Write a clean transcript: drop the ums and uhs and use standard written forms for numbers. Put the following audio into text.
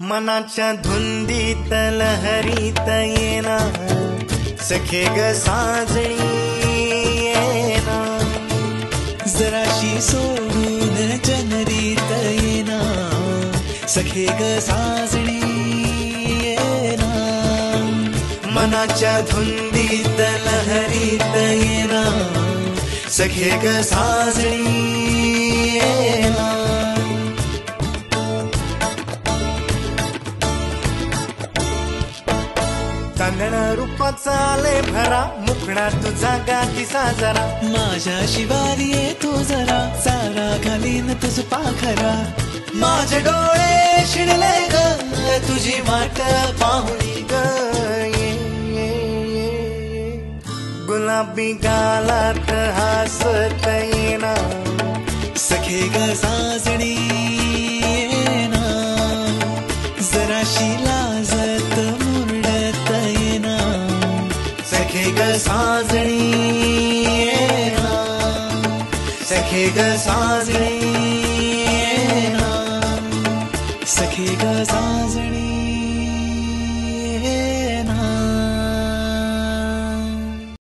मनाच्या धुंदीत लहरीत येना सखे ग साजणी येना जराशी सोडून जनरीत येना सखे ग साजणी येना मनाच्या धुंदीत लहरीत येना सखे ग साजणी येना चांदण रूपाचा आले भरा मुखडा तुझा गाठीसा जरा माझ्या शिवारी येतो जरा सारा घालीन तुझ पाखरा माझे डोळे शिणले ग तुझी वाट पाहुणी ग गुलाबी गालात हसत येना सखे ग साजणी येना जराशी लाजत मुरडत येना सखे ग साजणी येना सखे ग साजणी येना सखे ग साजणी